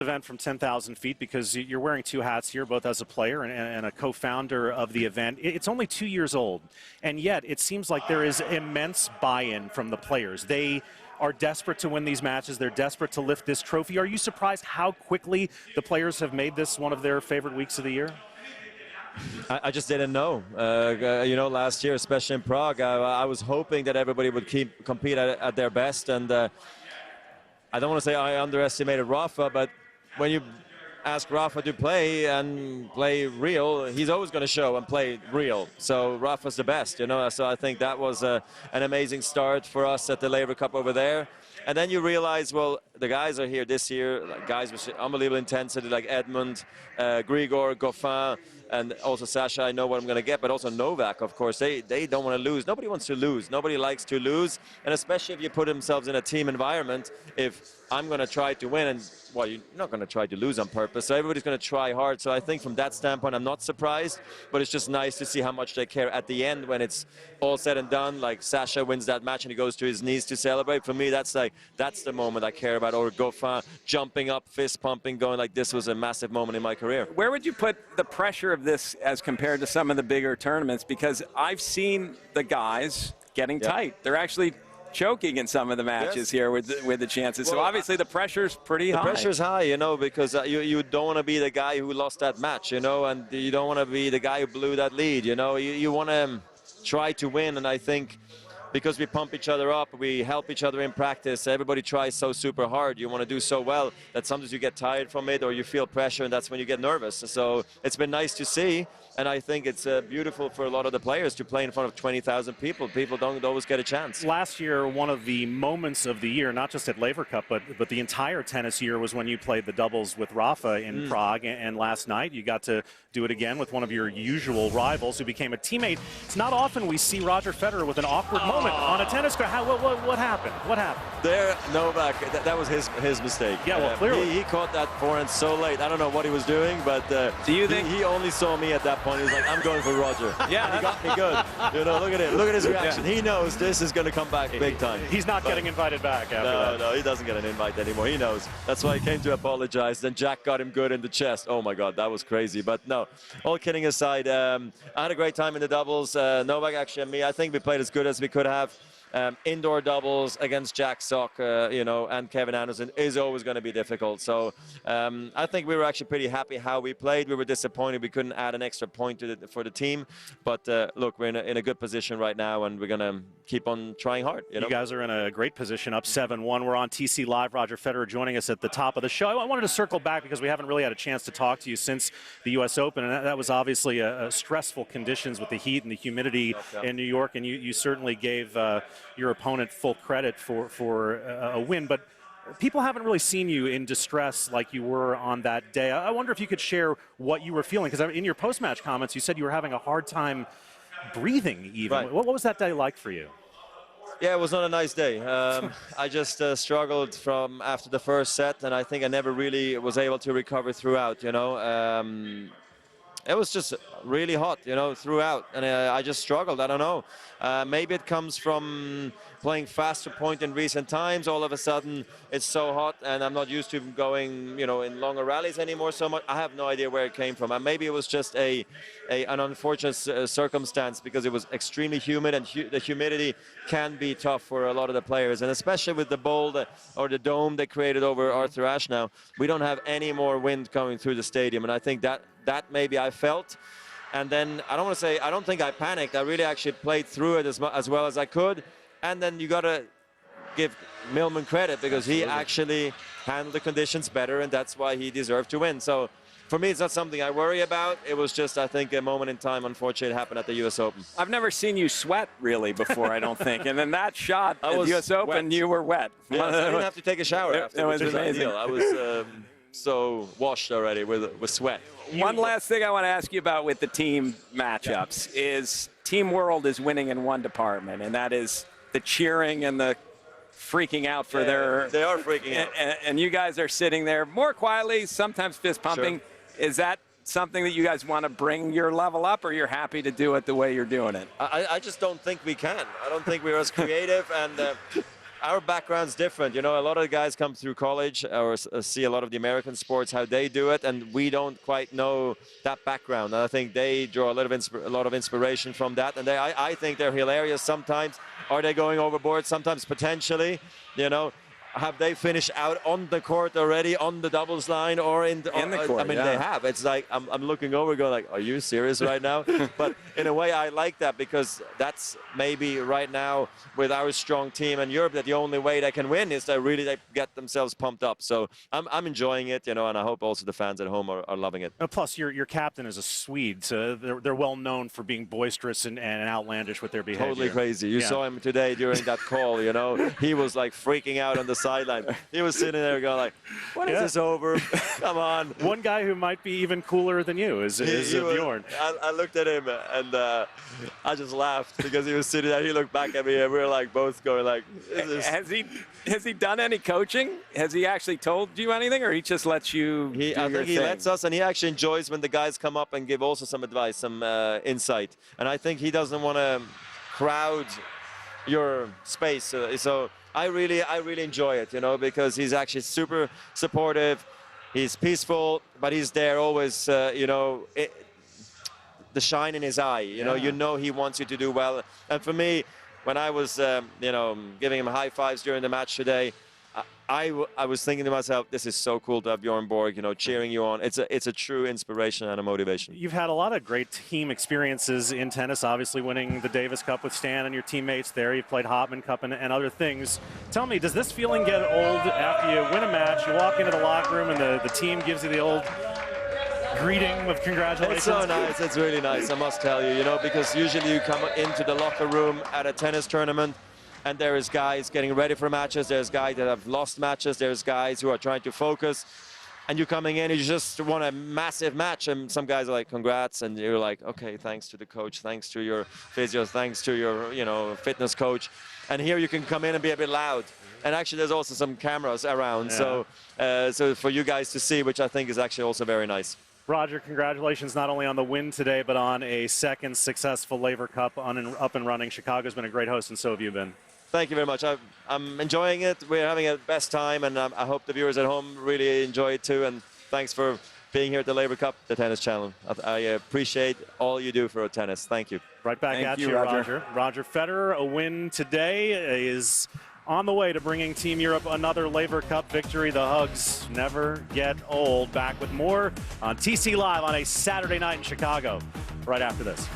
Event from 10,000 feet, because you're wearing two hats here, both as a player and a co-founder of the event. It's only 2 years old, and yet it seems like there is immense buy-in from the players. They are desperate to win these matches. They're desperate to lift this trophy. Are you surprised how quickly the players have made this one of their favorite weeks of the year? I just didn't know. You know, last year, especially in Prague, I was hoping that everybody would compete at their best, and I don't want to say I underestimated Rafa, but when you ask Rafa to play and play real, he's always going to show and play real. So Rafa's the best, you know. So I think that was an amazing start for us at the Laver Cup over there. And then you realize, well, the guys are here this year, like guys with unbelievable intensity, like Edmund, Grigor, Goffin, and also Sasha. I know what I'm going to get, but also Novak, of course. They don't want to lose. Nobody wants to lose. Nobody likes to lose. And especially if you put themselves in a team environment, if I'm going to try to win, and, well, you're not going to try to lose on purpose. So everybody's going to try hard. So I think from that standpoint, I'm not surprised. But it's just nice to see how much they care at the end when it's all said and done. Like Sasha wins that match and he goes to his knees to celebrate. For me, that's the moment I care about. Or Goffin jumping up, fist pumping, going like this was a massive moment in my career. Where would you put the pressure of this as compared to some of the bigger tournaments? Because I've seen the guys getting tight. They're actually choking in some of the matches here with the chances. Well, so obviously the pressure's pretty high. The pressure's high, you know, because you don't want to be the guy who lost that match, you know, and you don't want to be the guy who blew that lead, you know. You want to try to win, and I think because we pump each other up, we help each other in practice, everybody tries so super hard, you want to do so well that sometimes you get tired from it or you feel pressure, and that's when you get nervous. So it's been nice to see, and I think it's beautiful for a lot of the players to play in front of 20,000 people. People don't always get a chance. Last year, one of the moments of the year, not just at Laver Cup, but the entire tennis year, was when you played the doubles with Rafa in Prague, and last night you got to do it again with one of your usual rivals who became a teammate. It's not often we see Roger Federer with an awkward moment on a tennis court. What happened? What happened? There, Novak, that was his mistake. Yeah, well, clearly. He caught that forehand so late. I don't know what he was doing, but do you think he only saw me at that point. He was like, I'm going for Roger. Yeah, he got me good. You know, look at it. Look at his reaction. He knows this is going to come back big time. He's not getting invited back after that. No, he doesn't get an invite anymore. He knows. That's why he came to apologize. Then Jack got him good in the chest. Oh, my God, that was crazy. But no, all kidding aside, I had a great time in the doubles. Novak, actually, and me, I think we played as good as we could have. Indoor doubles against Jack Sock, you know, and Kevin Anderson is always going to be difficult. So I think we were actually pretty happy how we played. We were disappointed we couldn't add an extra point for the team. But look, we're in a good position right now, and we're going to keep on trying hard. You know? You guys are in a great position, up 7-1. We're on TC Live. Roger Federer joining us at the top of the show. I wanted to circle back because we haven't really had a chance to talk to you since the U.S. Open, and that was obviously stressful conditions with the heat and the humidity in New York, and you certainly gave your opponent full credit for a win, but people haven't really seen you in distress like you were on that day. I wonder if you could share what you were feeling, because in your post-match comments you said you were having a hard time breathing even. Right. What was that day like for you? Yeah, it was not a nice day. I just struggled from after the first set, and I think I never really was able to recover throughout, you know. It was just really hot, you know, throughout, and I just struggled. I don't know. Maybe it comes from playing faster point in recent times. All of a sudden, it's so hot, and I'm not used to going, you know, in longer rallies anymore so much. I have no idea where it came from. And maybe it was just an unfortunate circumstance because it was extremely humid, and the humidity can be tough for a lot of the players. And especially with the bowl or the dome they created over Arthur Ashe now, we don't have any more wind coming through the stadium. And I think that maybe I felt. And then I don't think I panicked. I really actually played through it as well as I could. And then you got to give Millman credit because he actually handled the conditions better, and that's why he deserved to win. So for me, it's not something I worry about. It was just, I think, a moment in time. Unfortunately, it happened at the U.S. Open. I've never seen you sweat really before, I don't think. And then that shot at the U.S. Open, you were wet. Yes, I didn't have to take a shower after. It was amazing. I was so washed already with sweat. One last thing I want to ask you about with the team matchups is Team World is winning in one department, and that is the cheering and the freaking out for their... They are freaking out. And you guys are sitting there more quietly, sometimes fist pumping. Sure. Is that something that you guys want to bring your level up, or you're happy to do it the way you're doing it? I just don't think we can. I don't think we're as creative, and our background's different. You know, a lot of the guys come through college or see a lot of the American sports, how they do it, and we don't quite know that background. And I think they draw a lot of inspiration from that. And I think they're hilarious sometimes. Are they going overboard? Sometimes potentially, you know. Have they finished out on the court already, on the doubles line, or in the court? I mean, they have. It's like I'm looking over, going like, "Are you serious right now?" But in a way, I like that because that's maybe right now with our strong team in Europe that the only way they can win is to really get themselves pumped up. So I'm enjoying it, you know, and I hope also the fans at home are loving it. Plus, your captain is a Swede, so they're well known for being boisterous and outlandish with their behavior. Totally crazy. You saw him today during that call, you know. He was like freaking out on the sideline. He was sitting there going like, "When is this over? Come on." One guy who might be even cooler than you is Bjorn. I looked at him and I just laughed because he was sitting there. He looked back at me and we were like both going like, Has he done any coaching? Has he actually told you anything, or he just lets you do I your think he thing? lets us, and he actually enjoys when the guys come up and give also some advice, some insight. And I think he doesn't want to crowd your space. So I really enjoy it, you know, because he's actually super supportive. He's peaceful, but he's there always, you know, the shine in his eye. You know, he wants you to do well. And for me, when I was, you know, giving him high fives during the match today, I was thinking to myself, this is so cool to have Bjorn Borg, you know, cheering you on. It's a true inspiration and a motivation. You've had a lot of great team experiences in tennis, obviously winning the Davis Cup with Stan and your teammates there. You've played Hopman Cup and other things. Tell me, does this feeling get old after you win a match, you walk into the locker room and the team gives you the old greeting with congratulations? It's so nice. It's really nice, I must tell you, you know, because usually you come into the locker room at a tennis tournament and there is guys getting ready for matches, there's guys that have lost matches, there's guys who are trying to focus, and you're coming in and you just want a massive match, and some guys are like, congrats, and you're like, okay, thanks to the coach, thanks to your physio, thanks to your, you know, fitness coach. And here you can come in and be a bit loud. And actually there's also some cameras around, so for you guys to see, which I think is actually also very nice. Roger, congratulations not only on the win today, but on a second successful Laver Cup up and running. Chicago's been a great host, and so have you been. Thank you very much. I'm enjoying it. We're having a best time, and I hope the viewers at home really enjoy it too. And thanks for being here at the Laver Cup, the Tennis Channel. I appreciate all you do for tennis. Thank you. Right back at you, Roger. Roger Federer, a win today, is on the way to bringing Team Europe another Laver Cup victory. The hugs never get old. Back with more on TC Live on a Saturday night in Chicago right after this.